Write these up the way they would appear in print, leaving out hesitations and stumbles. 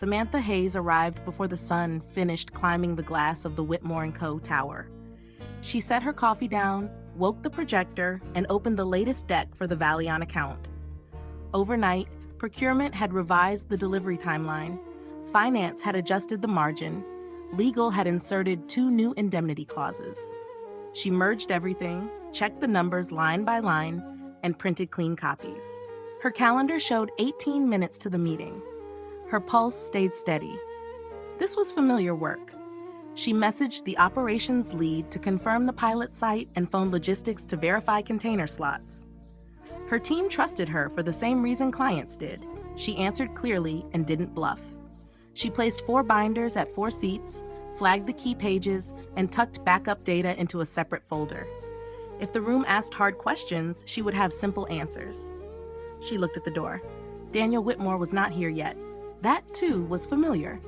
Samantha Hayes arrived before the sun finished climbing the glass of the Whitmore & Co. tower. She set her coffee down, woke the projector, and opened the latest deck for the Valion account. Overnight, procurement had revised the delivery timeline, finance had adjusted the margin, legal had inserted 2 new indemnity clauses. She merged everything, checked the numbers line by line, and printed clean copies. Her calendar showed 18 minutes to the meeting. Her pulse stayed steady. This was familiar work. She messaged the operations lead to confirm the pilot site and phoned logistics to verify container slots. Her team trusted her for the same reason clients did. She answered clearly and didn't bluff. She placed 4 binders at 4 seats, flagged the key pages, and tucked backup data into a separate folder. If the room asked hard questions, she would have simple answers. She looked at the door. Daniel Whitmore was not here yet. That, too, was familiar.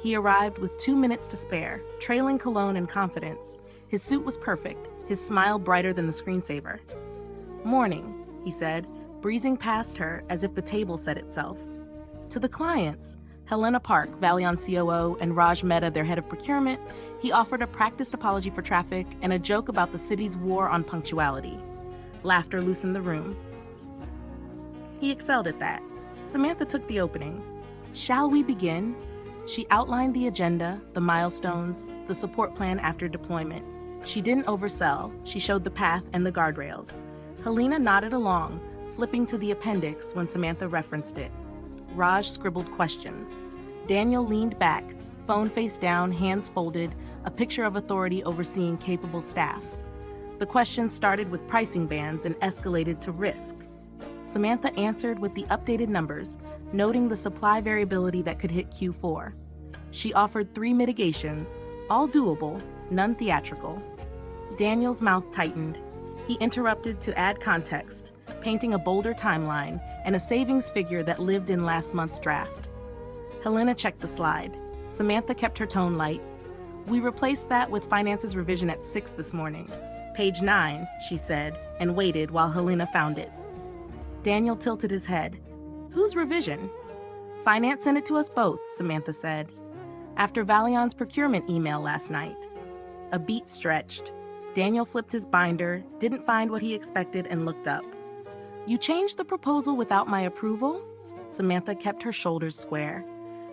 He arrived with 2 minutes to spare, trailing cologne and confidence. His suit was perfect, his smile brighter than the screensaver. "Morning," he said, breezing past her as if the table set itself. To the clients, Helena Park, Valion COO, and Raj Mehta, their head of procurement, he offered a practiced apology for traffic and a joke about the city's war on punctuality. Laughter loosened the room. He excelled at that. Samantha took the opening. "Shall we begin?" She outlined the agenda, the milestones, the support plan after deployment. She didn't oversell, she showed the path and the guardrails. Helena nodded along, flipping to the appendix when Samantha referenced it. Raj scribbled questions. Daniel leaned back, phone face down, hands folded, a picture of authority overseeing capable staff. The questions started with pricing bands and escalated to risk. Samantha answered with the updated numbers, noting the supply variability that could hit Q4. She offered 3 mitigations, all doable, none theatrical. Daniel's mouth tightened. He interrupted to add context, painting a bolder timeline and a savings figure that lived in last month's draft. Helena checked the slide. Samantha kept her tone light. "We replaced that with finance's revision at 6 this morning. Page 9, she said, and waited while Helena found it. Daniel tilted his head. "Whose revision?" "Finance sent it to us both," Samantha said. "After Valion's procurement email last night." A beat stretched. Daniel flipped his binder, didn't find what he expected, and looked up. "You changed the proposal without my approval?" Samantha kept her shoulders square.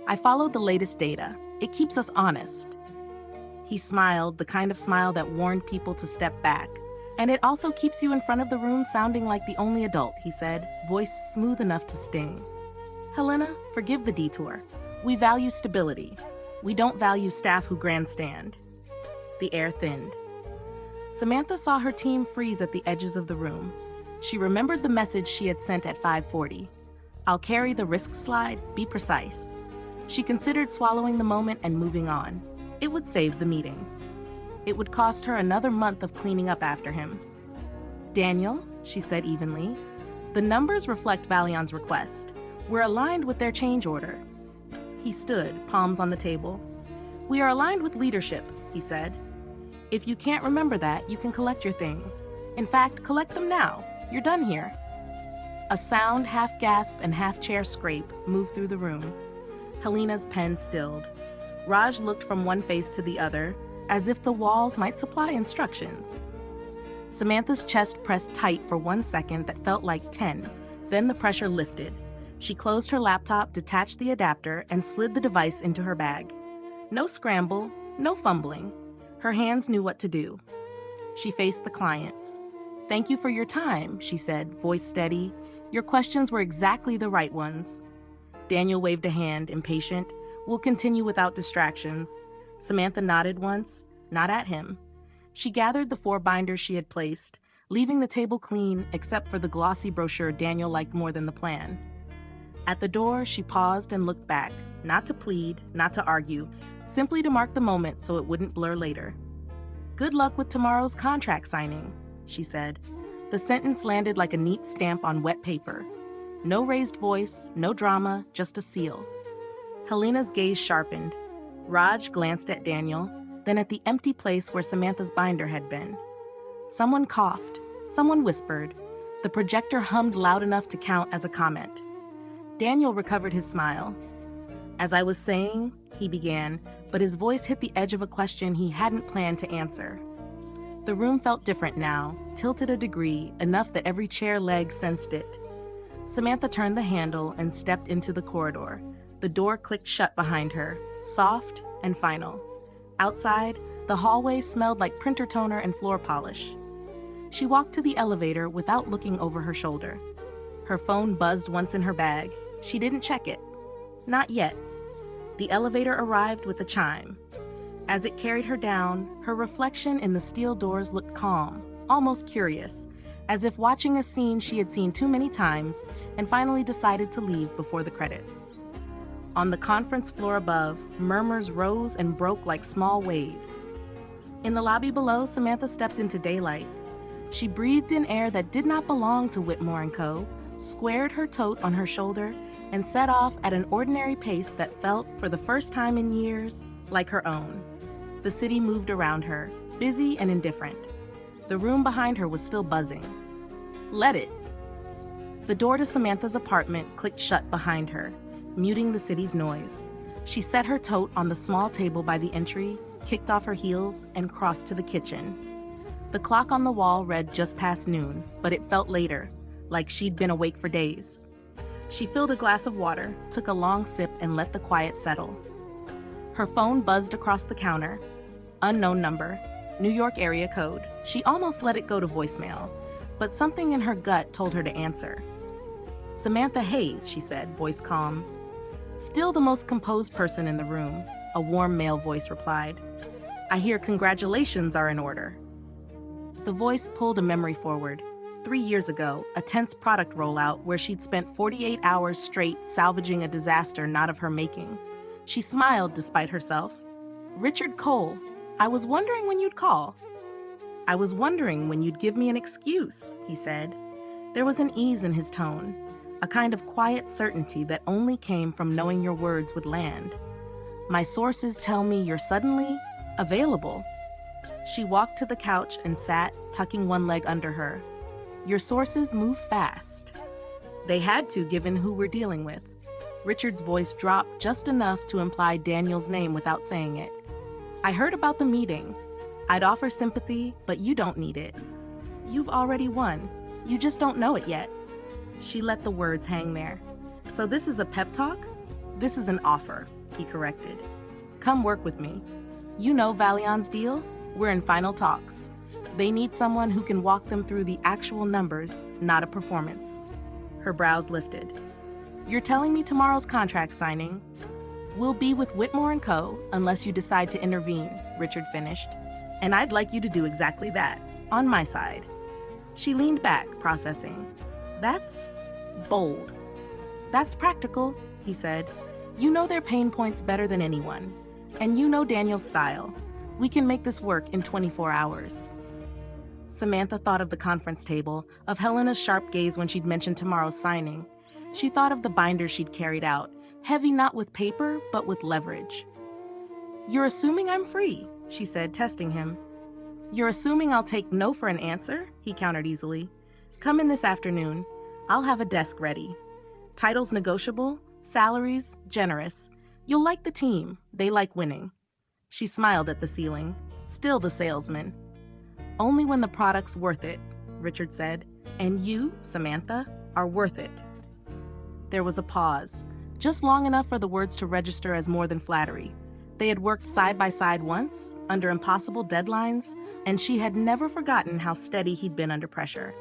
"I followed the latest data. It keeps us honest." He smiled, the kind of smile that warned people to step back. "And it also keeps you in front of the room sounding like the only adult," he said, voice smooth enough to sting. "Helena, forgive the detour. We value stability. We don't value staff who grandstand." The air thinned. Samantha saw her team freeze at the edges of the room. She remembered the message she had sent at 5:40. "I'll carry the risk slide, be precise." She considered swallowing the moment and moving on. It would save the meeting. It would cost her another month of cleaning up after him. "Daniel," she said evenly, "the numbers reflect Valion's request. We're aligned with their change order." He stood, palms on the table. "We are aligned with leadership," he said. "If you can't remember that, you can collect your things. In fact, collect them now. You're done here." A sound, half gasp and half chair scrape, moved through the room. Helena's pen stilled. Raj looked from one face to the other, as if the walls might supply instructions. Samantha's chest pressed tight for 1 second that felt like 10. Then the pressure lifted. She closed her laptop, detached the adapter, and slid the device into her bag. No scramble, no fumbling. Her hands knew what to do. She faced the clients. "Thank you for your time," she said, voice steady. "Your questions were exactly the right ones." Daniel waved a hand, impatient. "We'll continue without distractions." Samantha nodded once, not at him. She gathered the 4 binders she had placed, leaving the table clean except for the glossy brochure Daniel liked more than the plan. At the door, she paused and looked back, not to plead, not to argue, simply to mark the moment so it wouldn't blur later. "Good luck with tomorrow's contract signing," she said. The sentence landed like a neat stamp on wet paper. No raised voice, no drama, just a seal. Helena's gaze sharpened. Raj glanced at Daniel, then at the empty place where Samantha's binder had been. Someone coughed. Someone whispered. The projector hummed loud enough to count as a comment. Daniel recovered his smile. As I was saying, he began, but his voice hit the edge of a question he hadn't planned to answer. The room felt different now, tilted a degree, enough that every chair leg sensed it. Samantha turned the handle and stepped into the corridor. The door clicked shut behind her, soft and final. Outside, the hallway smelled like printer toner and floor polish. She walked to the elevator without looking over her shoulder. Her phone buzzed once in her bag. She didn't check it. Not yet. The elevator arrived with a chime. As it carried her down, her reflection in the steel doors looked calm, almost curious, as if watching a scene she had seen too many times and finally decided to leave before the credits. On the conference floor above, murmurs rose and broke like small waves. In the lobby below, Samantha stepped into daylight. She breathed in air that did not belong to Whitmore & Co., squared her tote on her shoulder, and set off at an ordinary pace that felt, for the first time in years, like her own. The city moved around her, busy and indifferent. The room behind her was still buzzing. Let it. The door to Samantha's apartment clicked shut behind her, muting the city's noise. She set her tote on the small table by the entry, kicked off her heels, and crossed to the kitchen. The clock on the wall read just past noon, but it felt later, like she'd been awake for days. She filled a glass of water, took a long sip, and let the quiet settle. Her phone buzzed across the counter. Unknown number, New York area code. She almost let it go to voicemail, but something in her gut told her to answer. Samantha Hayes, she said, voice calm. Still the most composed person in the room, a warm male voice replied. I hear congratulations are in order. The voice pulled a memory forward. 3 years ago, a tense product rollout where she'd spent 48 hours straight salvaging a disaster not of her making. She smiled despite herself. Richard Cole, I was wondering when you'd call. I was wondering when you'd give me an excuse, he said. There was an ease in his tone, a kind of quiet certainty that only came from knowing your words would land. My sources tell me you're suddenly available. She walked to the couch and sat, tucking one leg under her. Your sources move fast. They had to, given who we're dealing with. Richard's voice dropped just enough to imply Daniel's name without saying it. I heard about the meeting. I'd offer sympathy, but you don't need it. You've already won. You just don't know it yet. She let the words hang there. So this is a pep talk? This is an offer, he corrected. Come work with me. You know Valion's deal? We're in final talks. They need someone who can walk them through the actual numbers, not a performance. Her brows lifted. You're telling me tomorrow's contract signing? We'll be with Whitmore & Co. unless you decide to intervene, Richard finished. And I'd like you to do exactly that, on my side. She leaned back, processing. That's bold. That's practical, he said. You know their pain points better than anyone. And you know Daniel's style. We can make this work in 24 hours. Samantha thought of the conference table, of Helena's sharp gaze when she'd mentioned tomorrow's signing. She thought of the binder she'd carried out, heavy not with paper, but with leverage. You're assuming I'm free, she said, testing him. You're assuming I'll take no for an answer, he countered easily. Come in this afternoon. I'll have a desk ready. Titles negotiable, salaries generous. You'll like the team. They like winning. She smiled at the ceiling, still the salesman. Only when the product's worth it, Richard said. And you, Samantha, are worth it. There was a pause, just long enough for the words to register as more than flattery. They had worked side by side once, under impossible deadlines, and she had never forgotten how steady he'd been under pressure.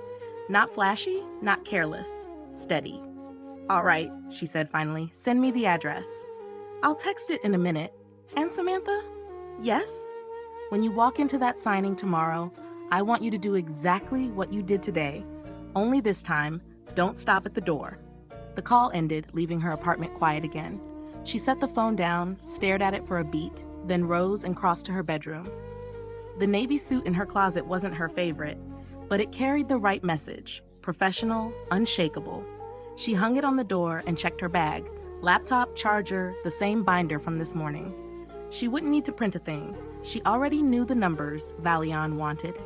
Not flashy, not careless, steady. All right, she said finally, send me the address. I'll text it in a minute. And Samantha? Yes? When you walk into that signing tomorrow, I want you to do exactly what you did today. Only this time, don't stop at the door. The call ended, leaving her apartment quiet again. She set the phone down, stared at it for a beat, then rose and crossed to her bedroom. The navy suit in her closet wasn't her favorite, but it carried the right message, professional, unshakable. She hung it on the door and checked her bag, laptop, charger, the same binder from this morning. She wouldn't need to print a thing. She already knew the numbers Valion wanted.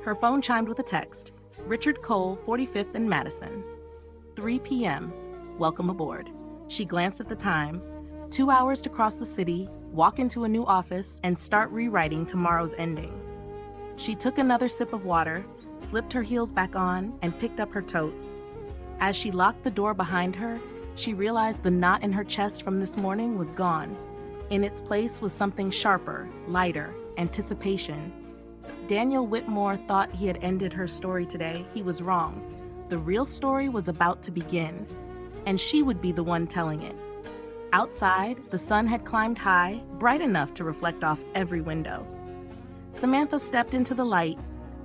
Her phone chimed with a text. Richard Cole, 45th and Madison. 3 p.m. Welcome aboard. She glanced at the time. 2 hours to cross the city, walk into a new office, and start rewriting tomorrow's ending. She took another sip of water, slipped her heels back on, and picked up her tote. As she locked the door behind her, she realized the knot in her chest from this morning was gone. In its place was something sharper, lighter, anticipation. Daniel Whitmore thought he had ended her story today. He was wrong. The real story was about to begin, and she would be the one telling it. Outside, the sun had climbed high, bright enough to reflect off every window. Samantha stepped into the light,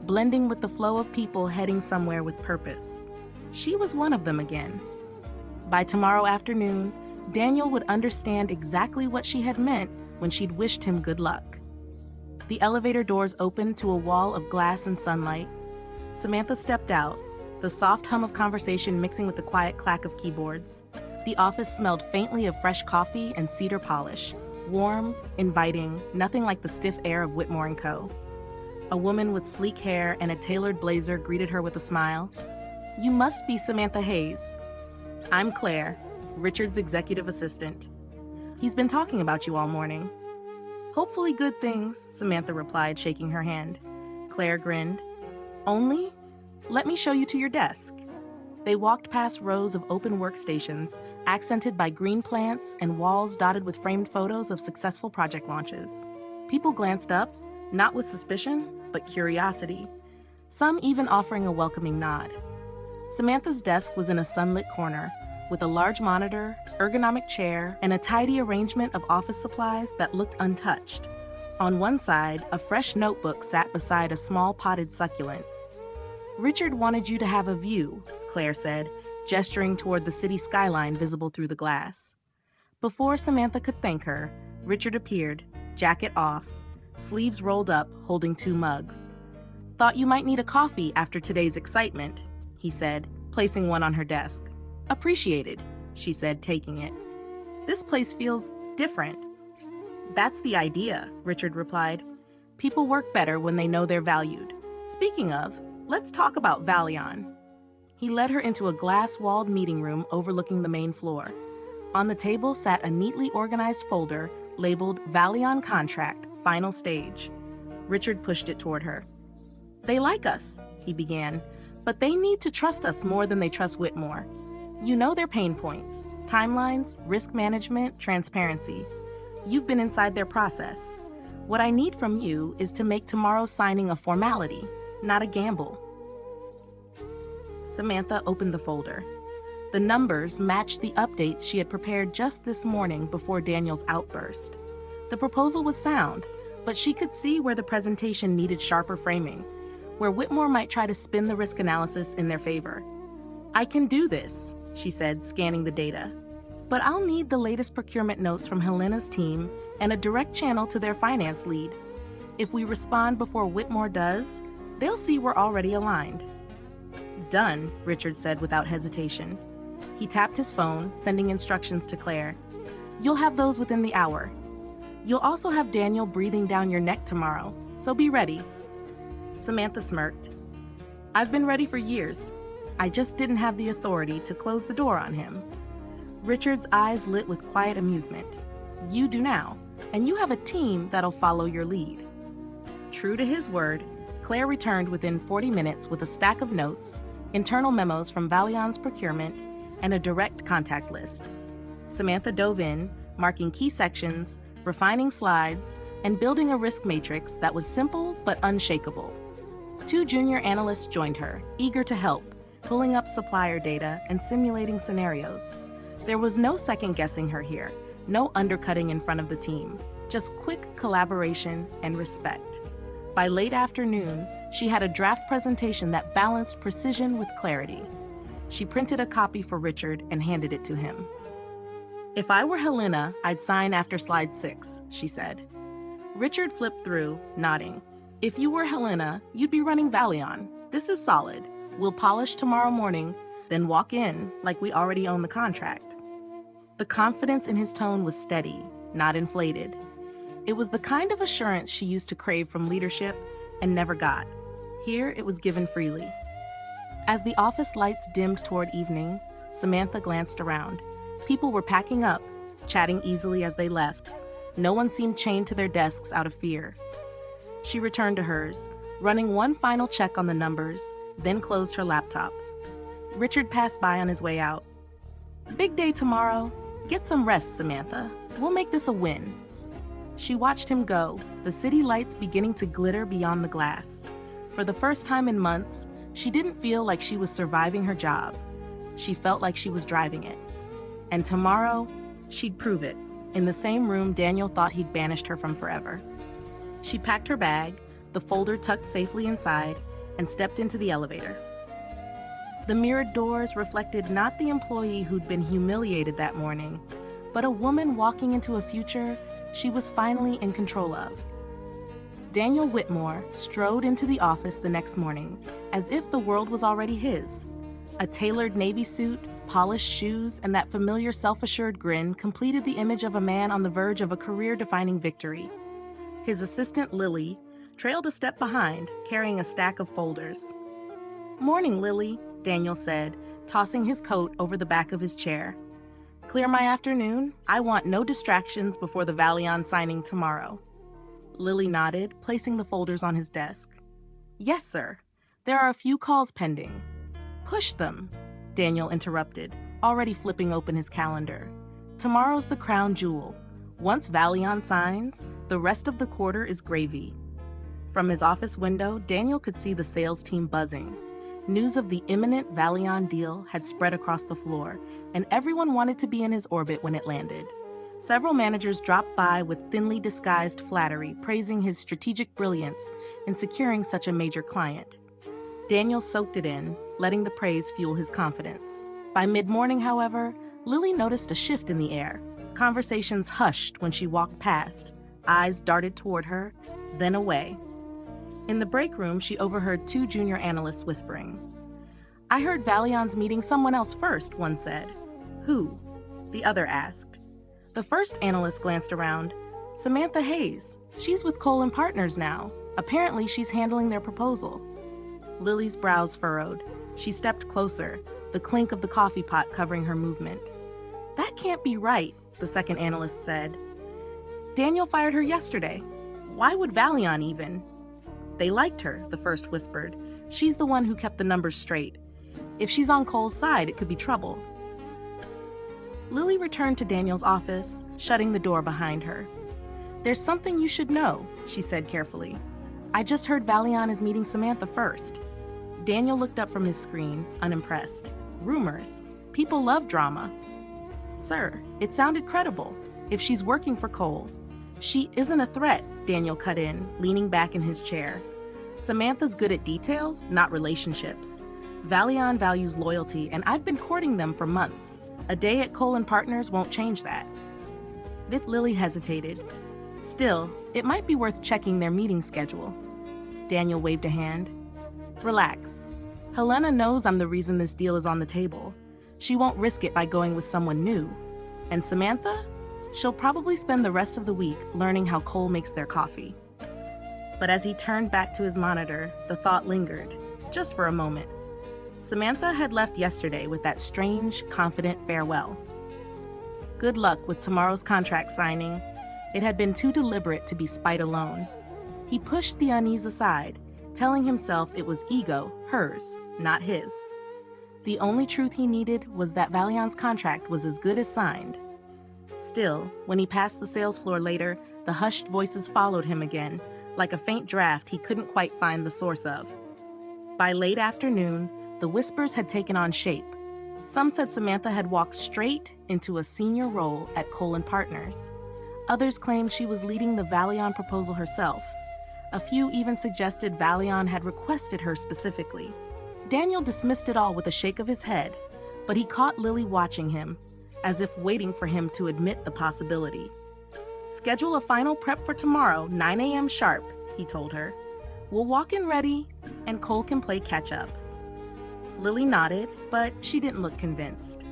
blending with the flow of people heading somewhere with purpose. She was one of them again. By tomorrow afternoon, Daniel would understand exactly what she had meant when she'd wished him good luck. The elevator doors opened to a wall of glass and sunlight. Samantha stepped out, the soft hum of conversation mixing with the quiet clack of keyboards. The office smelled faintly of fresh coffee and cedar polish, warm, inviting, nothing like the stiff air of Whitmore & Co. A woman with sleek hair and a tailored blazer greeted her with a smile. "You must be Samantha Hayes." "I'm Claire, Richard's executive assistant. He's been talking about you all morning." "Hopefully good things," Samantha replied, shaking her hand. Claire grinned. "Only? Let me show you to your desk." They walked past rows of open workstations, accented by green plants and walls dotted with framed photos of successful project launches. People glanced up, not with suspicion, but curiosity, some even offering a welcoming nod. Samantha's desk was in a sunlit corner, with a large monitor, ergonomic chair, and a tidy arrangement of office supplies that looked untouched. On one side, a fresh notebook sat beside a small potted succulent. "Richard wanted you to have a view," Claire said, gesturing toward the city skyline visible through the glass. Before Samantha could thank her, Richard appeared, jacket off, sleeves rolled up, holding 2 mugs. "Thought you might need a coffee after today's excitement," he said, placing one on her desk. "Appreciated," she said, taking it. "This place feels different." "That's the idea," Richard replied. "People work better when they know they're valued. Speaking of, let's talk about Valion." He led her into a glass-walled meeting room overlooking the main floor. On the table sat a neatly organized folder labeled Valion Contract, Final Stage. Richard pushed it toward her. "They like us," he began, "but they need to trust us more than they trust Whitmore. You know their pain points: timelines, risk management, transparency. You've been inside their process. What I need from you is to make tomorrow's signing a formality, not a gamble." Samantha opened the folder. The numbers matched the updates she had prepared just this morning before Daniel's outburst. The proposal was sound, but she could see where the presentation needed sharper framing, where Whitmore might try to spin the risk analysis in their favor. "I can do this," she said, scanning the data. "But I'll need the latest procurement notes from Helena's team and a direct channel to their finance lead. If we respond before Whitmore does, they'll see we're already aligned." "Done," Richard said without hesitation. He tapped his phone, sending instructions to Claire. "You'll have those within the hour. You'll also have Daniel breathing down your neck tomorrow, so be ready." Samantha smirked. "I've been ready for years. I just didn't have the authority to close the door on him." Richard's eyes lit with quiet amusement. "You do now, and you have a team that'll follow your lead." True to his word, Claire returned within 40 minutes with a stack of notes, internal memos from Valion's procurement, and a direct contact list. Samantha dove in, marking key sections, refining slides, and building a risk matrix that was simple but unshakable. 2 junior analysts joined her, eager to help, pulling up supplier data and simulating scenarios. There was no second-guessing her here, no undercutting in front of the team, just quick collaboration and respect. By late afternoon, she had a draft presentation that balanced precision with clarity. She printed a copy for Richard and handed it to him. "If I were Helena, I'd sign after slide 6, she said. Richard flipped through, nodding. "If you were Helena, you'd be running Valion. This is solid. We'll polish tomorrow morning, then walk in like we already own the contract." The confidence in his tone was steady, not inflated. It was the kind of assurance she used to crave from leadership and never got. Here, it was given freely. As the office lights dimmed toward evening, Samantha glanced around. People were packing up, chatting easily as they left. No one seemed chained to their desks out of fear. She returned to hers, running one final check on the numbers, then closed her laptop. Richard passed by on his way out. "Big day tomorrow. Get some rest, Samantha. We'll make this a win." She watched him go, the city lights beginning to glitter beyond the glass. For the first time in months, she didn't feel like she was surviving her job. She felt like she was driving it. And tomorrow, she'd prove it, in the same room Daniel thought he'd banished her from forever. She packed her bag, the folder tucked safely inside, and stepped into the elevator. The mirrored doors reflected not the employee who'd been humiliated that morning, but a woman walking into a future she was finally in control of. Daniel Whitmore strode into the office the next morning, as if the world was already his. A tailored navy suit, polished shoes, and that familiar self-assured grin completed the image of a man on the verge of a career-defining victory. His assistant, Lily, trailed a step behind, carrying a stack of folders. "Morning, Lily," Daniel said, tossing his coat over the back of his chair. "Clear my afternoon? I want no distractions before the Valion signing tomorrow." Lily nodded, placing the folders on his desk. "Yes, sir. There are a few calls pending." "Push them," Daniel interrupted, already flipping open his calendar. "Tomorrow's the crown jewel. Once Valion signs, the rest of the quarter is gravy." From his office window, Daniel could see the sales team buzzing. News of the imminent Valion deal had spread across the floor, and everyone wanted to be in his orbit when it landed. Several managers dropped by with thinly disguised flattery, praising his strategic brilliance in securing such a major client. Daniel soaked it in, letting the praise fuel his confidence. By mid-morning, however, Lily noticed a shift in the air. Conversations hushed when she walked past. Eyes darted toward her, then away. In the break room, she overheard two junior analysts whispering. "I heard Valion's meeting someone else first," one said. "Who?" the other asked. The first analyst glanced around. "Samantha Hayes. She's with Cole & Partners now. Apparently she's handling their proposal." Lily's brows furrowed. She stepped closer, the clink of the coffee pot covering her movement. "That can't be right," the second analyst said. "Daniel fired her yesterday. Why would Valion even?" "They liked her," the first whispered. "She's the one who kept the numbers straight. If she's on Cole's side, it could be trouble." Lily returned to Daniel's office, shutting the door behind her. "There's something you should know," she said carefully. "I just heard Valion is meeting Samantha first." Daniel looked up from his screen, unimpressed. "Rumors. People love drama." "Sir, it sounded credible. If she's working for Cole." "She isn't a threat," Daniel cut in, leaning back in his chair. "Samantha's good at details, not relationships. Valion values loyalty, and I've been courting them for months. A day at Cole & Partners won't change that." Lily hesitated. "Still, it might be worth checking their meeting schedule." Daniel waved a hand. "Relax. Helena knows I'm the reason this deal is on the table. She won't risk it by going with someone new. And Samantha? She'll probably spend the rest of the week learning how Cole makes their coffee." But as he turned back to his monitor, the thought lingered, just for a moment. Samantha had left yesterday with that strange, confident farewell. Good luck with tomorrow's contract signing. It had been too deliberate to be spite alone. He pushed the unease aside, telling himself it was ego, hers, not his. The only truth he needed was that Valion's contract was as good as signed. Still, when he passed the sales floor later, the hushed voices followed him again, like a faint draft he couldn't quite find the source of. By late afternoon, the whispers had taken on shape. Some said Samantha had walked straight into a senior role at Cole & Partners. Others claimed she was leading the Valion proposal herself. A few even suggested Valion had requested her specifically. Daniel dismissed it all with a shake of his head, but he caught Lily watching him, as if waiting for him to admit the possibility. "Schedule a final prep for tomorrow, 9 a.m. sharp," he told her. "We'll walk in ready, and Cole can play catch-up." Lily nodded, but she didn't look convinced.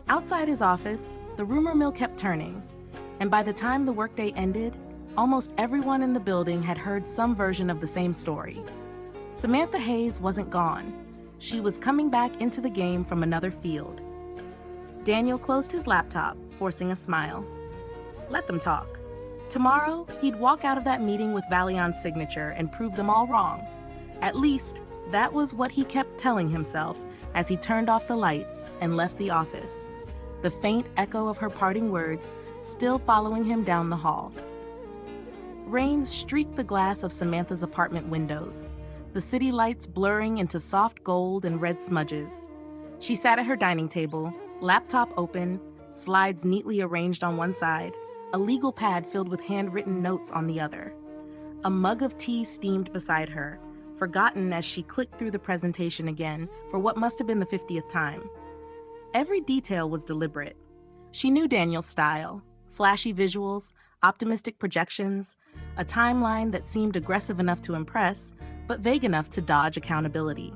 Outside his office, the rumor mill kept turning, and by the time the workday ended, almost everyone in the building had heard some version of the same story. Samantha Hayes wasn't gone. She was coming back into the game from another field. Daniel closed his laptop, forcing a smile. Let them talk. Tomorrow, he'd walk out of that meeting with Valion's signature and prove them all wrong. At least, that was what he kept telling himself as he turned off the lights and left the office, the faint echo of her parting words still following him down the hall. Rain streaked the glass of Samantha's apartment windows, the city lights blurring into soft gold and red smudges. She sat at her dining table, laptop open, slides neatly arranged on one side, a legal pad filled with handwritten notes on the other. A mug of tea steamed beside her, forgotten as she clicked through the presentation again for what must have been the 50th time. Every detail was deliberate. She knew Daniel's style: flashy visuals, optimistic projections, a timeline that seemed aggressive enough to impress, but vague enough to dodge accountability.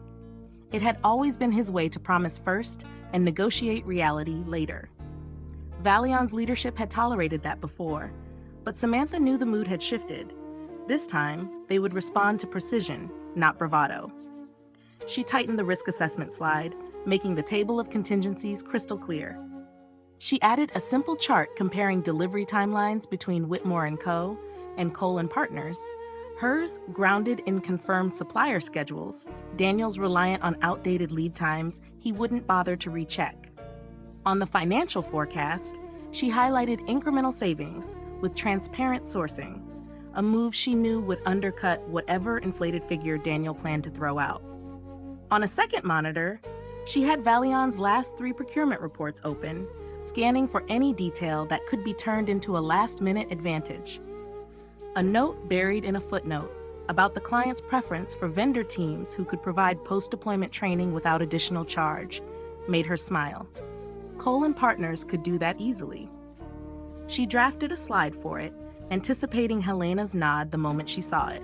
It had always been his way to promise first and negotiate reality later. Valion's leadership had tolerated that before, but Samantha knew the mood had shifted. This time, they would respond to precision, not bravado. She tightened the risk assessment slide, making the table of contingencies crystal clear. She added a simple chart comparing delivery timelines between Whitmore & Co. and Cole & Partners, hers grounded in confirmed supplier schedules, Daniel's reliant on outdated lead times he wouldn't bother to recheck. On the financial forecast, she highlighted incremental savings with transparent sourcing, a move she knew would undercut whatever inflated figure Daniel planned to throw out. On a second monitor, she had Valion's last 3 procurement reports open, scanning for any detail that could be turned into a last-minute advantage. A note buried in a footnote about the client's preference for vendor teams who could provide post-deployment training without additional charge made her smile. Cole & Partners could do that easily. She drafted a slide for it, anticipating Helena's nod the moment she saw it.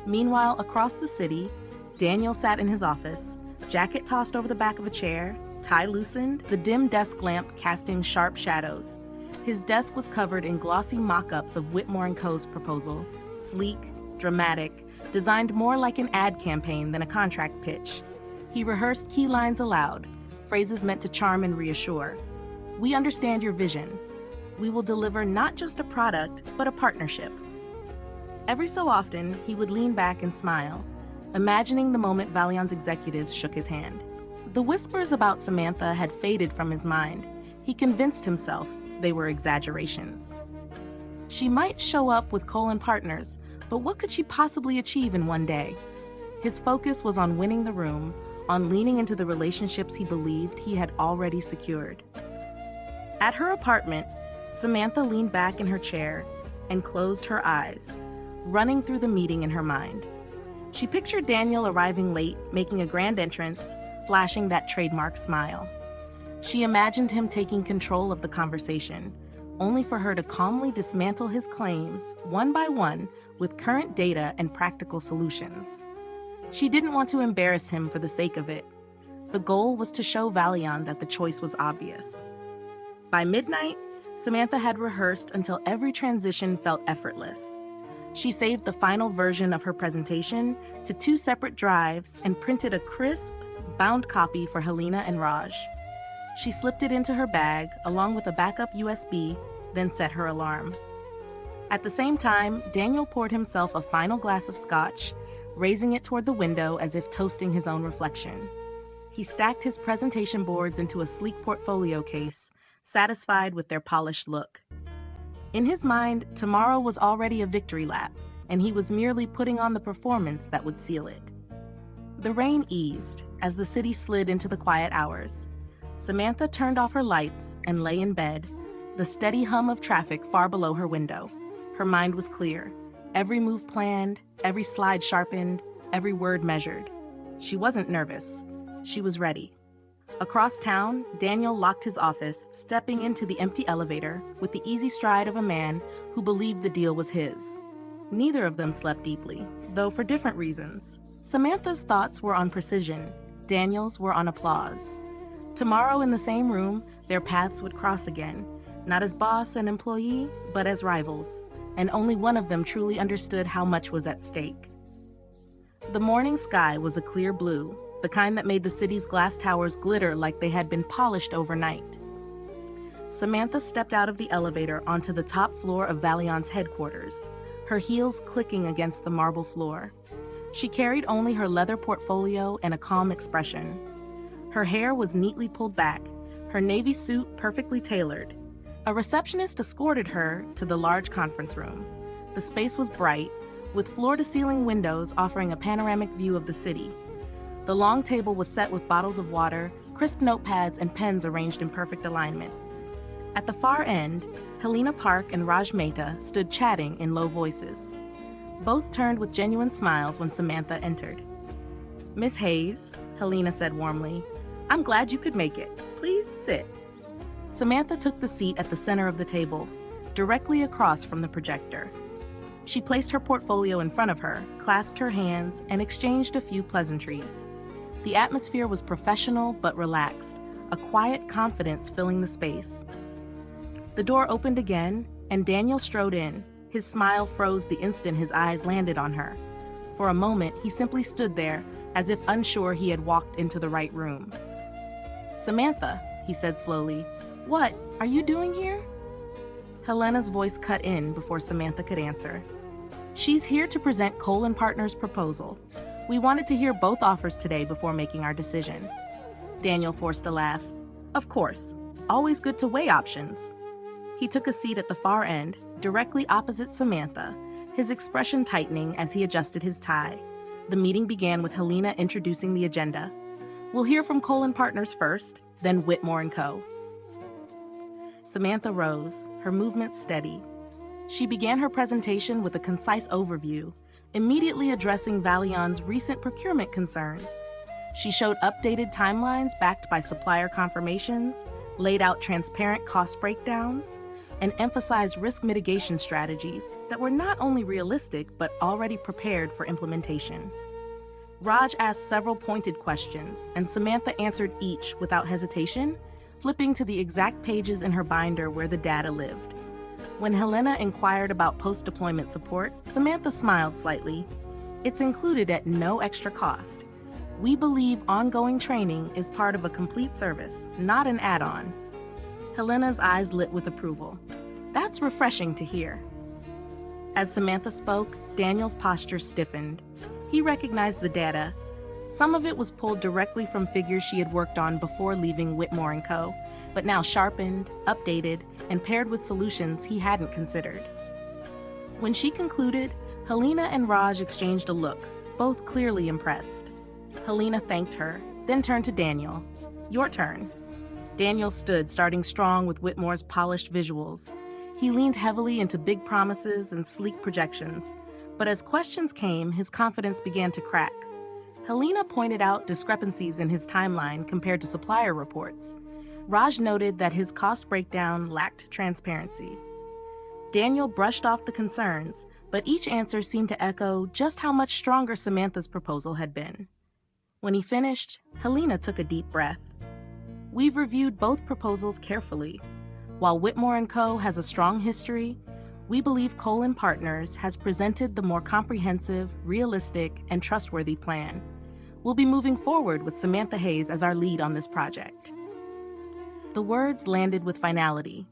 Meanwhile, across the city, Daniel sat in his office, jacket tossed over the back of a chair, tie loosened, the dim desk lamp casting sharp shadows. His desk was covered in glossy mock-ups of Whitmore & Co.'s proposal, sleek, dramatic, designed more like an ad campaign than a contract pitch. He rehearsed key lines aloud, phrases meant to charm and reassure. We understand your vision. We will deliver not just a product, but a partnership. Every so often, he would lean back and smile, imagining the moment Valion's executives shook his hand. The whispers about Samantha had faded from his mind. He convinced himself they were exaggerations. She might show up with Cole & Partners, but what could she possibly achieve in one day? His focus was on winning the room, on leaning into the relationships he believed he had already secured. At her apartment, Samantha leaned back in her chair and closed her eyes, running through the meeting in her mind. She pictured Daniel arriving late, making a grand entrance, flashing that trademark smile. She imagined him taking control of the conversation, only for her to calmly dismantle his claims, one by one, with current data and practical solutions. She didn't want to embarrass him for the sake of it. The goal was to show Valion that the choice was obvious. By midnight, Samantha had rehearsed until every transition felt effortless. She saved the final version of her presentation to 2 separate drives and printed a crisp, bound copy for Helena and Raj. She slipped it into her bag along with a backup USB, then set her alarm. At the same time, Daniel poured himself a final glass of scotch, raising it toward the window as if toasting his own reflection. He stacked his presentation boards into a sleek portfolio case, satisfied with their polished look. In his mind, tomorrow was already a victory lap, and he was merely putting on the performance that would seal it. The rain eased as the city slid into the quiet hours. Samantha turned off her lights and lay in bed, the steady hum of traffic far below her window. Her mind was clear, every move planned, every slide sharpened, every word measured. She wasn't nervous. She was ready. Across town, Daniel locked his office, stepping into the empty elevator with the easy stride of a man who believed the deal was his. Neither of them slept deeply, though for different reasons. Samantha's thoughts were on precision. Daniel's were on applause. Tomorrow in the same room, their paths would cross again, not as boss and employee, but as rivals, and only one of them truly understood how much was at stake. The morning sky was a clear blue, the kind that made the city's glass towers glitter like they had been polished overnight. Samantha stepped out of the elevator onto the top floor of Valion's headquarters, her heels clicking against the marble floor. She carried only her leather portfolio and a calm expression. Her hair was neatly pulled back, her navy suit perfectly tailored. A receptionist escorted her to the large conference room. The space was bright, with floor-to-ceiling windows offering a panoramic view of the city. The long table was set with bottles of water, crisp notepads, and pens arranged in perfect alignment. At the far end, Helena Park and Raj Mehta stood chatting in low voices. Both turned with genuine smiles when Samantha entered. "Miss Hayes," Helena said warmly, "I'm glad you could make it. Please sit." Samantha took the seat at the center of the table, directly across from the projector. She placed her portfolio in front of her, clasped her hands, and exchanged a few pleasantries. The atmosphere was professional but relaxed, a quiet confidence filling the space. The door opened again, and Daniel strode in. His smile froze the instant his eyes landed on her. For a moment, he simply stood there, as if unsure he had walked into the right room. "Samantha," he said slowly, "what are you doing here?" Helena's voice cut in before Samantha could answer. "She's here to present Cole & Partners' proposal. We wanted to hear both offers today before making our decision." Daniel forced a laugh. "Of course. Always good to weigh options." He took a seat at the far end, directly opposite Samantha, his expression tightening as he adjusted his tie. The meeting began with Helena introducing the agenda. "We'll hear from Cole & Partners first, then Whitmore & Co." Samantha rose, her movements steady. She began her presentation with a concise overview, immediately addressing Valion's recent procurement concerns. She showed updated timelines backed by supplier confirmations, laid out transparent cost breakdowns, and emphasized risk mitigation strategies that were not only realistic but already prepared for implementation. Raj asked several pointed questions, and Samantha answered each without hesitation, flipping to the exact pages in her binder where the data lived. When Helena inquired about post-deployment support, Samantha smiled slightly. "It's included at no extra cost. We believe ongoing training is part of a complete service, not an add-on." Helena's eyes lit with approval. "That's refreshing to hear." As Samantha spoke, Daniel's posture stiffened. He recognized the data. Some of it was pulled directly from figures she had worked on before leaving Whitmore & Co., but now sharpened, updated, and paired with solutions he hadn't considered. When she concluded, Helena and Raj exchanged a look, both clearly impressed. Helena thanked her, then turned to Daniel. "Your turn." Daniel stood, starting strong with Whitmore's polished visuals. He leaned heavily into big promises and sleek projections, but as questions came, his confidence began to crack. Helena pointed out discrepancies in his timeline compared to supplier reports. Raj noted that his cost breakdown lacked transparency. Daniel brushed off the concerns, but each answer seemed to echo just how much stronger Samantha's proposal had been. When he finished, Helena took a deep breath. "We've reviewed both proposals carefully. While Whitmore & Co. has a strong history, we believe Cole & Partners has presented the more comprehensive, realistic, and trustworthy plan. We'll be moving forward with Samantha Hayes as our lead on this project." The words landed with finality.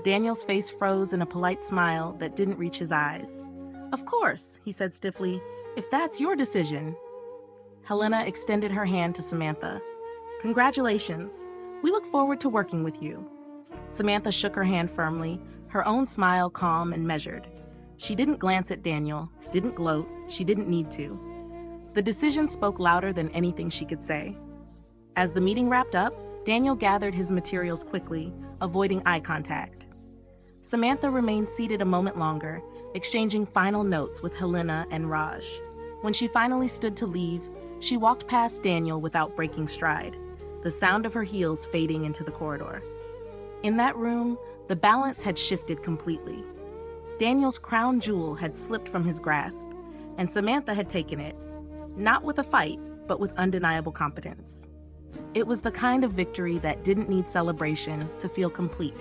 Daniel's face froze in a polite smile that didn't reach his eyes. "Of course," he said stiffly, "if that's your decision." Helena extended her hand to Samantha. "Congratulations. We look forward to working with you." Samantha shook her hand firmly, her own smile calm and measured. She didn't glance at Daniel, didn't gloat, she didn't need to. The decision spoke louder than anything she could say. As the meeting wrapped up, Daniel gathered his materials quickly, avoiding eye contact. Samantha remained seated a moment longer, exchanging final notes with Helena and Raj. When she finally stood to leave, she walked past Daniel without breaking stride, the sound of her heels fading into the corridor. In that room, the balance had shifted completely. Daniel's crown jewel had slipped from his grasp, and Samantha had taken it, not with a fight, but with undeniable competence. It was the kind of victory that didn't need celebration to feel complete.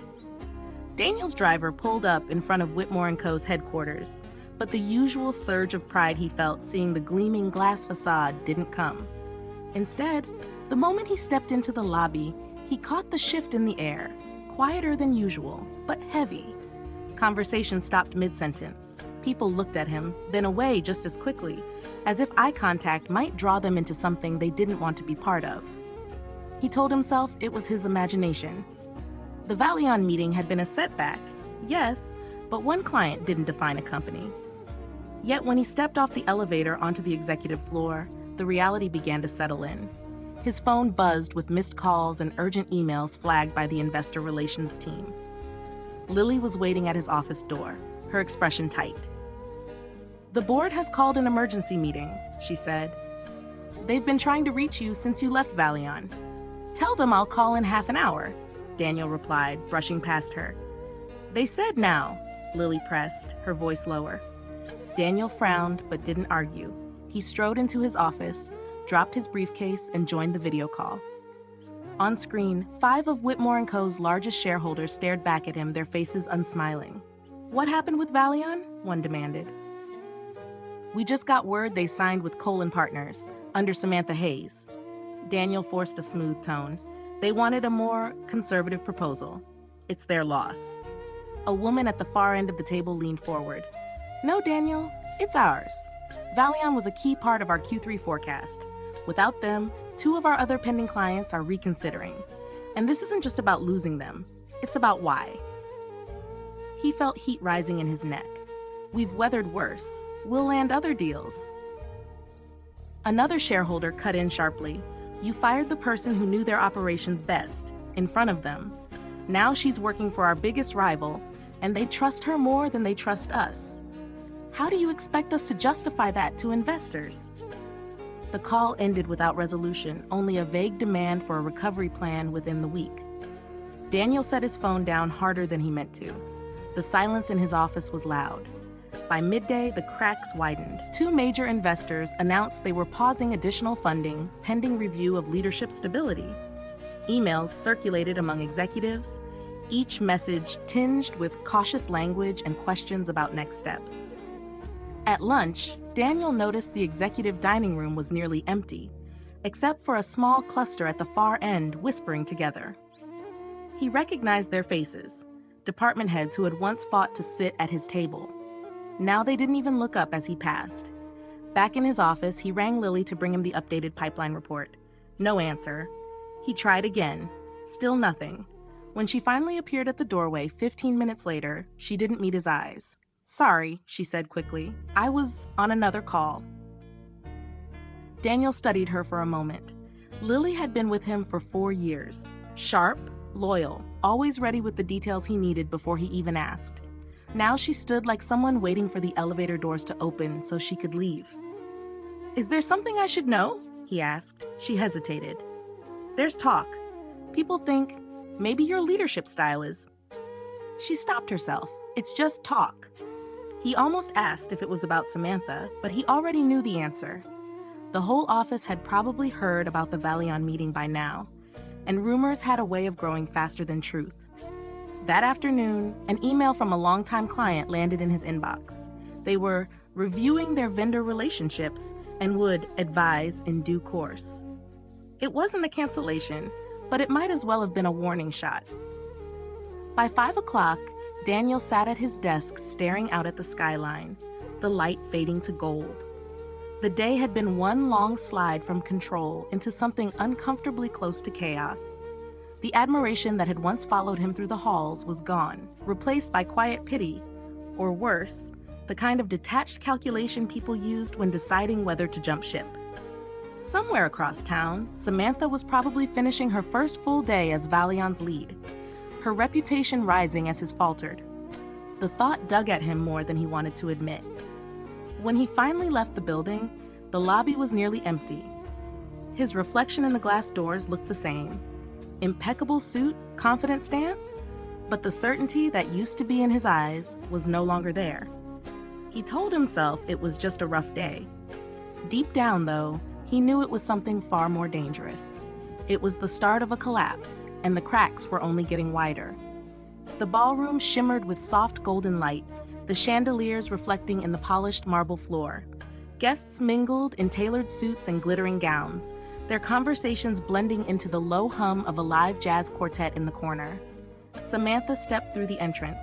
Daniel's driver pulled up in front of Whitmore & Co.'s headquarters, but the usual surge of pride he felt seeing the gleaming glass facade didn't come. Instead, the moment he stepped into the lobby, he caught the shift in the air, quieter than usual, but heavy. Conversation stopped mid-sentence. People looked at him, then away just as quickly, as if eye contact might draw them into something they didn't want to be part of. He told himself it was his imagination. The Valion meeting had been a setback, yes, but one client didn't define a company. Yet when he stepped off the elevator onto the executive floor, the reality began to settle in. His phone buzzed with missed calls and urgent emails flagged by the investor relations team. Lily was waiting at his office door, her expression tight. "The board has called an emergency meeting," she said. "They've been trying to reach you since you left Valion." "Tell them I'll call in half an hour," Daniel replied, brushing past her. "They said now," Lily pressed, her voice lower. Daniel frowned but didn't argue. He strode into his office, dropped his briefcase, and joined the video call. On screen, 5 of Whitmore & Co.'s largest shareholders stared back at him, their faces unsmiling. "What happened with Valion?" one demanded. "We just got word they signed with Cole & Partners, under Samantha Hayes." Daniel forced a smooth tone. "They wanted a more conservative proposal. It's their loss." A woman at the far end of the table leaned forward. "No, Daniel, it's ours. Valion was a key part of our Q3 forecast. Without them, 2 of our other pending clients are reconsidering. And this isn't just about losing them, it's about why." He felt heat rising in his neck. "We've weathered worse. We'll land other deals." Another shareholder cut in sharply. "You fired the person who knew their operations best, in front of them. Now she's working for our biggest rival, and they trust her more than they trust us. How do you expect us to justify that to investors?" The call ended without resolution, only a vague demand for a recovery plan within the week. Daniel set his phone down harder than he meant to. The silence in his office was loud. By midday, the cracks widened. 2 major investors announced they were pausing additional funding pending review of leadership stability. Emails circulated among executives, each message tinged with cautious language and questions about next steps. At lunch, Daniel noticed the executive dining room was nearly empty, except for a small cluster at the far end whispering together. He recognized their faces, department heads who had once fought to sit at his table. Now they didn't even look up as he passed. Back in his office, he rang Lily to bring him the updated pipeline report. No answer. He tried again. Still nothing. When she finally appeared at the doorway 15 minutes later, she didn't meet his eyes. "Sorry," she said quickly. "I was on another call." Daniel studied her for a moment. Lily had been with him for 4 years. Sharp, loyal, always ready with the details he needed before he even asked. Now she stood like someone waiting for the elevator doors to open so she could leave. "Is there something I should know?" he asked. She hesitated. "There's talk. People think maybe your leadership style is..." She stopped herself. "It's just talk." He almost asked if it was about Samantha, but he already knew the answer. The whole office had probably heard about the Valion meeting by now, and rumors had a way of growing faster than truth. That afternoon, an email from a longtime client landed in his inbox. They were reviewing their vendor relationships and would advise in due course. It wasn't a cancellation, but it might as well have been a warning shot. By 5 o'clock, Daniel sat at his desk staring out at the skyline, the light fading to gold. The day had been one long slide from control into something uncomfortably close to chaos. The admiration that had once followed him through the halls was gone, replaced by quiet pity, or worse, the kind of detached calculation people used when deciding whether to jump ship. Somewhere across town, Samantha was probably finishing her first full day as Valion's lead, her reputation rising as his faltered. The thought dug at him more than he wanted to admit. When he finally left the building, the lobby was nearly empty. His reflection in the glass doors looked the same. Impeccable suit, confident stance, but the certainty that used to be in his eyes was no longer there. He told himself it was just a rough day. Deep down, though, he knew it was something far more dangerous. It was the start of a collapse, and the cracks were only getting wider. The ballroom shimmered with soft golden light, the chandeliers reflecting in the polished marble floor. Guests mingled in tailored suits and glittering gowns, their conversations blending into the low hum of a live jazz quartet in the corner. Samantha stepped through the entrance,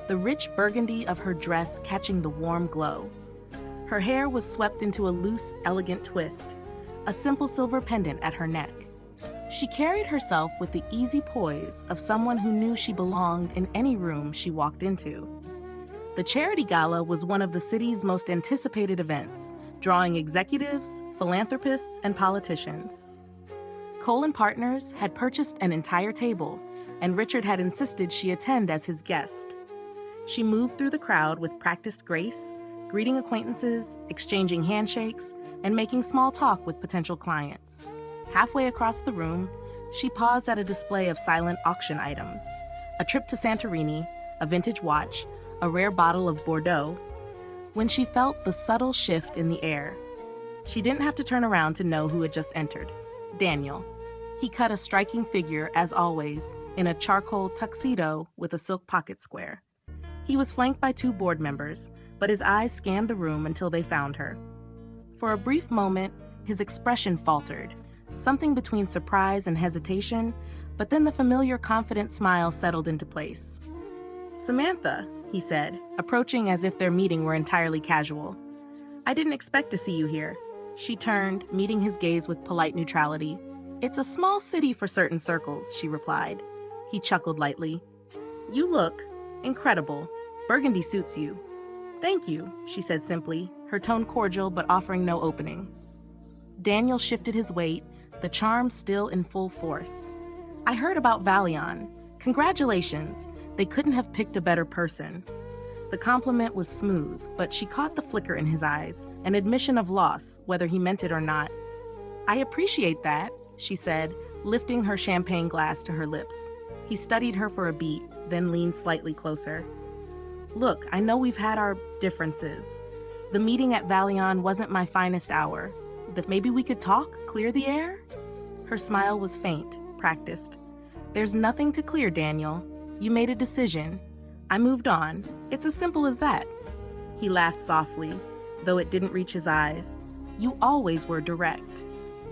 the rich burgundy of her dress catching the warm glow. Her hair was swept into a loose, elegant twist, a simple silver pendant at her neck. She carried herself with the easy poise of someone who knew she belonged in any room she walked into. The charity gala was one of the city's most anticipated events, drawing executives, philanthropists, and politicians. Cole & Partners had purchased an entire table, and Richard had insisted she attend as his guest. She moved through the crowd with practiced grace, greeting acquaintances, exchanging handshakes, and making small talk with potential clients. Halfway across the room, she paused at a display of silent auction items: a trip to Santorini, a vintage watch, a rare bottle of Bordeaux, when she felt the subtle shift in the air. She didn't have to turn around to know who had just entered: Daniel. He cut a striking figure, as always, in a charcoal tuxedo with a silk pocket square. He was flanked by 2 board members, but his eyes scanned the room until they found her. For a brief moment, his expression faltered, something between surprise and hesitation, but then the familiar confident smile settled into place. "Samantha," he said, approaching as if their meeting were entirely casual. "I didn't expect to see you here." She turned, meeting his gaze with polite neutrality. "It's a small city for certain circles," she replied. He chuckled lightly. "You look incredible. Burgundy suits you." "Thank you," she said simply, her tone cordial but offering no opening. Daniel shifted his weight, the charm still in full force. "I heard about Valion. Congratulations. They couldn't have picked a better person." The compliment was smooth, but she caught the flicker in his eyes, an admission of loss, whether he meant it or not. "I appreciate that," she said, lifting her champagne glass to her lips. He studied her for a beat, then leaned slightly closer. "Look, I know we've had our differences. The meeting at Valion wasn't my finest hour. Maybe we could talk, clear the air?" Her smile was faint, practiced. "There's nothing to clear, Daniel. You made a decision. I moved on. It's as simple as that." He laughed softly, though it didn't reach his eyes. "You always were direct."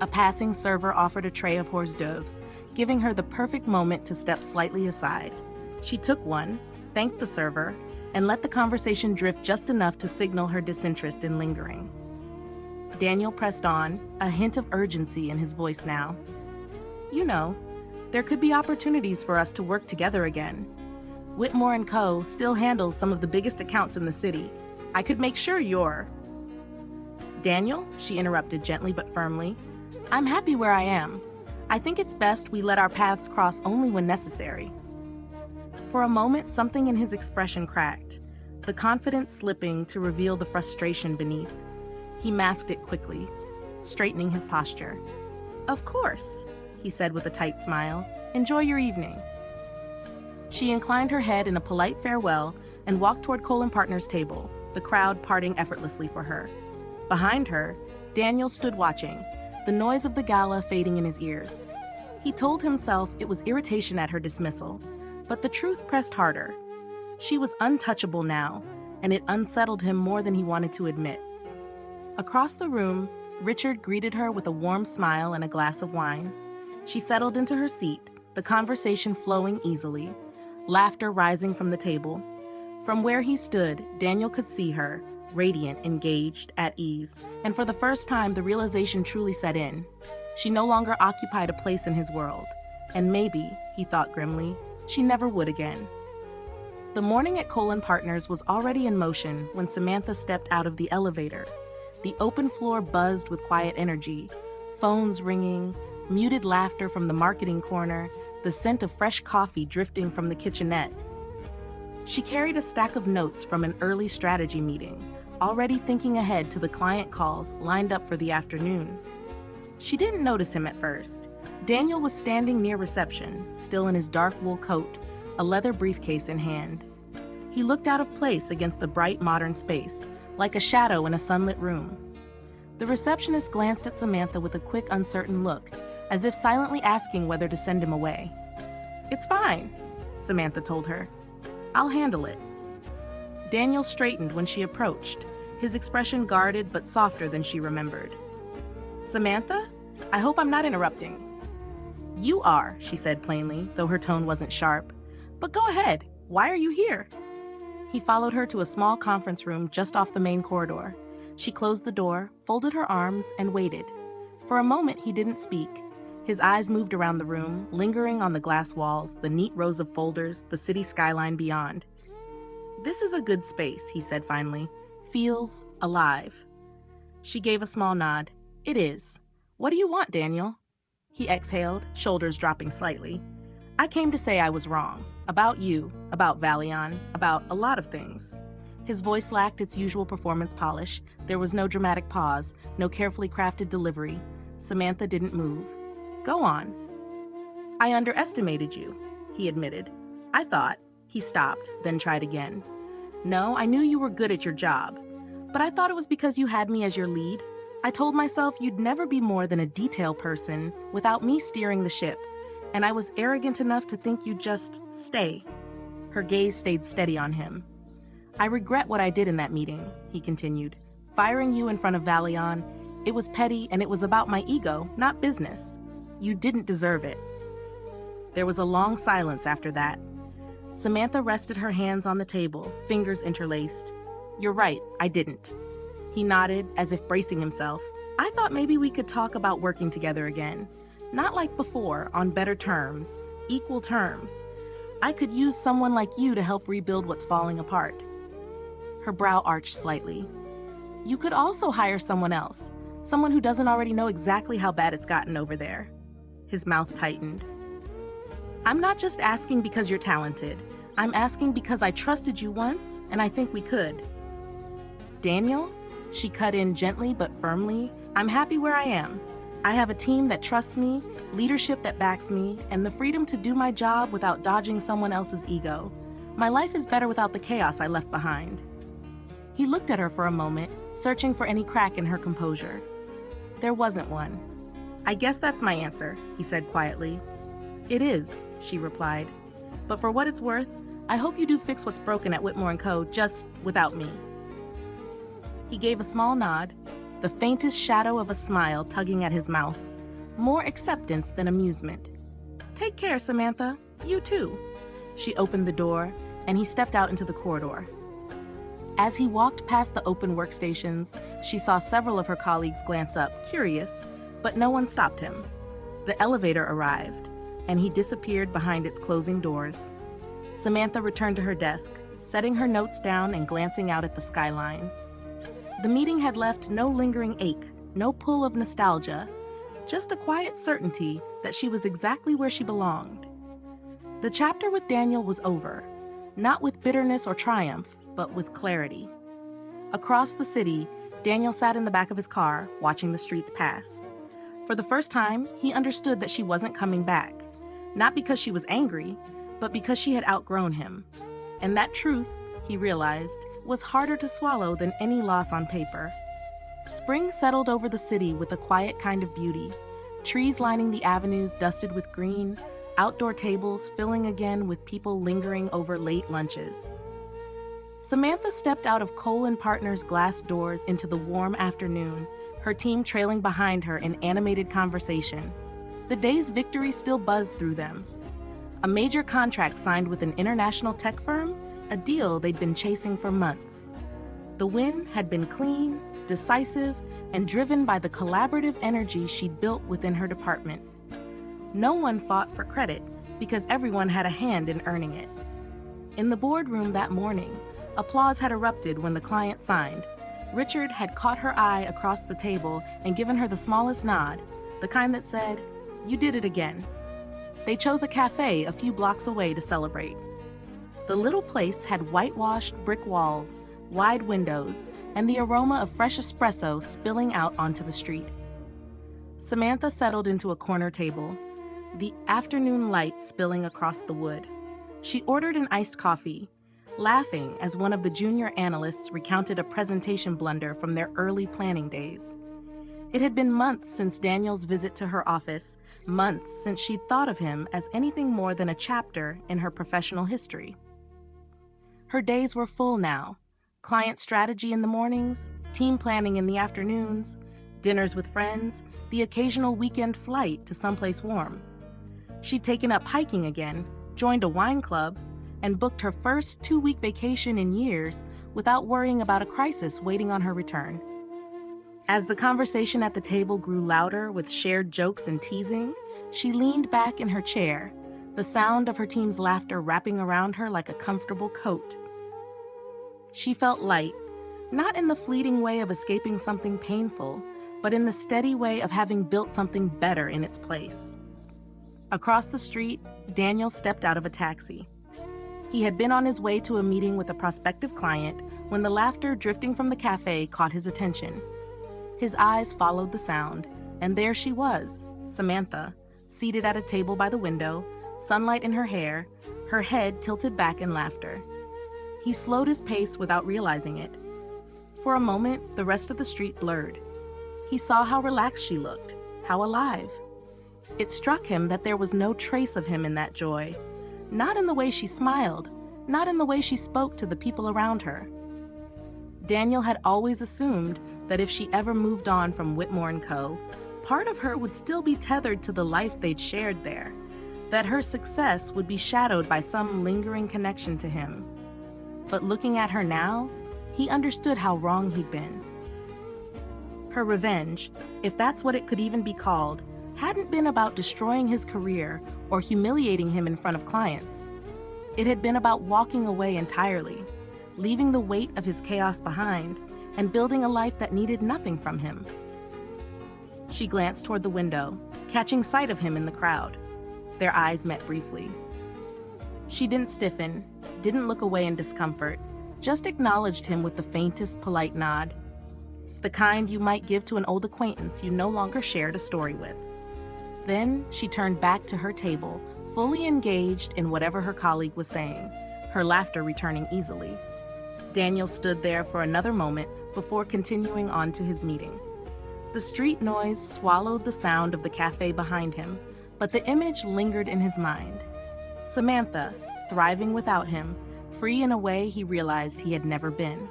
A passing server offered a tray of hors d'oeuvres, giving her the perfect moment to step slightly aside. She took one, thanked the server, and let the conversation drift just enough to signal her disinterest in lingering. Daniel pressed on, a hint of urgency in his voice now. "You know, there could be opportunities for us to work together again. Whitmore & Co. still handles some of the biggest accounts in the city. I could make sure you're—" "Daniel," she interrupted gently but firmly, "I'm happy where I am. I think it's best we let our paths cross only when necessary." For a moment, something in his expression cracked, the confidence slipping to reveal the frustration beneath. He masked it quickly, straightening his posture. "Of course," he said with a tight smile. "Enjoy your evening." She inclined her head in a polite farewell and walked toward Cole & Partners' table, the crowd parting effortlessly for her. Behind her, Daniel stood watching, the noise of the gala fading in his ears. He told himself it was irritation at her dismissal, but the truth pressed harder. She was untouchable now, and it unsettled him more than he wanted to admit. Across the room, Richard greeted her with a warm smile and a glass of wine. She settled into her seat, the conversation flowing easily, laughter rising from the table. From where he stood, Daniel could see her, radiant, engaged, at ease, and for the first time the realization truly set in. She no longer occupied a place in his world, and maybe, he thought grimly, she never would again. The morning at Cole & Partners was already in motion when Samantha stepped out of the elevator. The open floor buzzed with quiet energy, phones ringing, muted laughter from the marketing corner, the scent of fresh coffee drifting from the kitchenette. She carried a stack of notes from an early strategy meeting, already thinking ahead to the client calls lined up for the afternoon. She didn't notice him at first. Daniel was standing near reception, still in his dark wool coat, a leather briefcase in hand. He looked out of place against the bright modern space, like a shadow in a sunlit room. The receptionist glanced at Samantha with a quick, uncertain look, as if silently asking whether to send him away. "It's fine," Samantha told her. "I'll handle it." Daniel straightened when she approached, his expression guarded but softer than she remembered. "Samantha?" I hope I'm not interrupting. You are, she said plainly, though her tone wasn't sharp. But go ahead. Why are you here? He followed her to a small conference room just off the main corridor. She closed the door, folded her arms, and waited. For a moment, he didn't speak. His eyes moved around the room, lingering on the glass walls, the neat rows of folders, the city skyline beyond. This is a good space, he said finally. Feels alive. She gave a small nod. It is. What do you want, Daniel? He exhaled, shoulders dropping slightly. I came to say I was wrong. About you, about Valion, about a lot of things. His voice lacked its usual performance polish. There was no dramatic pause, no carefully crafted delivery. Samantha didn't move. Go on. I underestimated you, he admitted. I thought. He stopped, then tried again. No, I knew you were good at your job. But I thought it was because you had me as your lead. I told myself you'd never be more than a detail person without me steering the ship. And I was arrogant enough to think you'd just stay. Her gaze stayed steady on him. I regret what I did in that meeting, he continued. Firing you in front of Valion, it was petty and it was about my ego, not business. You didn't deserve it. There was a long silence after that. Samantha rested her hands on the table, fingers interlaced. You're right, I didn't. He nodded, as if bracing himself. I thought maybe we could talk about working together again. Not like before, on better terms, equal terms. I could use someone like you to help rebuild what's falling apart. Her brow arched slightly. You could also hire someone else, someone who doesn't already know exactly how bad it's gotten over there. His mouth tightened. I'm not just asking because you're talented. I'm asking because I trusted you once, and I think we could. Daniel? She cut in gently but firmly. I'm happy where I am. I have a team that trusts me, leadership that backs me, and the freedom to do my job without dodging someone else's ego. My life is better without the chaos I left behind. He looked at her for a moment, searching for any crack in her composure. There wasn't one. I guess that's my answer, he said quietly. It is, she replied. But for what it's worth, I hope you do fix what's broken at Whitmore & Co. just without me. He gave a small nod, the faintest shadow of a smile tugging at his mouth. More acceptance than amusement. Take care, Samantha. You too. She opened the door, and he stepped out into the corridor. As he walked past the open workstations, she saw several of her colleagues glance up, curious, but no one stopped him. The elevator arrived, and he disappeared behind its closing doors. Samantha returned to her desk, setting her notes down and glancing out at the skyline. The meeting had left no lingering ache, no pull of nostalgia, just a quiet certainty that she was exactly where she belonged. The chapter with Daniel was over, not with bitterness or triumph, but with clarity. Across the city, Daniel sat in the back of his car, watching the streets pass. For the first time, he understood that she wasn't coming back, not because she was angry, but because she had outgrown him. And that truth, he realized, was harder to swallow than any loss on paper. Spring settled over the city with a quiet kind of beauty, trees lining the avenues dusted with green, outdoor tables filling again with people lingering over late lunches. Samantha stepped out of Cole & Partners' glass doors into the warm afternoon, her team trailing behind her in animated conversation. The day's victory still buzzed through them. A major contract signed with an international tech firm, a deal they'd been chasing for months. The win had been clean, decisive, and driven by the collaborative energy she'd built within her department. No one fought for credit because everyone had a hand in earning it. In the boardroom that morning, applause had erupted when the client signed. Richard had caught her eye across the table and given her the smallest nod, the kind that said, "You did it again." They chose a cafe a few blocks away to celebrate. The little place had whitewashed brick walls, wide windows, and the aroma of fresh espresso spilling out onto the street. Samantha settled into a corner table, the afternoon light spilling across the wood. She ordered an iced coffee, laughing as one of the junior analysts recounted a presentation blunder from their early planning days. It had been months since Daniel's visit to her office, months since she'd thought of him as anything more than a chapter in her professional history. Her days were full now. Client strategy in the mornings, team planning in the afternoons, Dinners with friends, the occasional weekend flight to someplace warm. She'd taken up hiking again, joined a wine club, and booked her first 2-week vacation in years without worrying about a crisis waiting on her return. As the conversation at the table grew louder with shared jokes and teasing, she leaned back in her chair, the sound of her team's laughter wrapping around her like a comfortable coat. She felt light, not in the fleeting way of escaping something painful, but in the steady way of having built something better in its place. Across the street, Daniel stepped out of a taxi. He had been on his way to a meeting with a prospective client when the laughter drifting from the cafe caught his attention. His eyes followed the sound, and there she was, Samantha, seated at a table by the window, sunlight in her hair, her head tilted back in laughter. He slowed his pace without realizing it. For a moment, the rest of the street blurred. He saw how relaxed she looked, how alive. It struck him that there was no trace of him in that joy, not in the way she smiled, not in the way she spoke to the people around her. Daniel had always assumed that if she ever moved on from Whitmore & Co., part of her would still be tethered to the life they'd shared there, that her success would be shadowed by some lingering connection to him. But looking at her now, he understood how wrong he'd been. Her revenge, if that's what it could even be called, hadn't been about destroying his career or humiliating him in front of clients. It had been about walking away entirely, leaving the weight of his chaos behind, and building a life that needed nothing from him. She glanced toward the window, catching sight of him in the crowd. Their eyes met briefly. She didn't stiffen, didn't look away in discomfort, just acknowledged him with the faintest polite nod. The kind you might give to an old acquaintance you no longer shared a story with. Then she turned back to her table, fully engaged in whatever her colleague was saying, her laughter returning easily. Daniel stood there for another moment before continuing on to his meeting. The street noise swallowed the sound of the cafe behind him, but the image lingered in his mind. Samantha, thriving without him, free in a way he realized he had never been.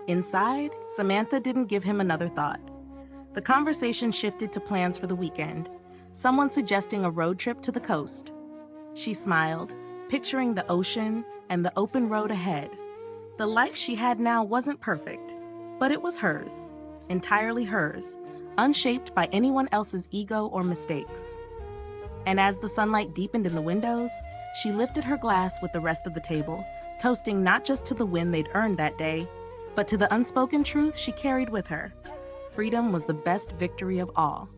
Inside, Samantha didn't give him another thought. The conversation shifted to plans for the weekend, someone suggesting a road trip to the coast. She smiled, picturing the ocean and the open road ahead. The life she had now wasn't perfect, but it was hers, entirely hers, unshaped by anyone else's ego or mistakes. And as the sunlight deepened in the windows, she lifted her glass with the rest of the table, toasting not just to the win they'd earned that day, but to the unspoken truth she carried with her. Freedom was the best victory of all.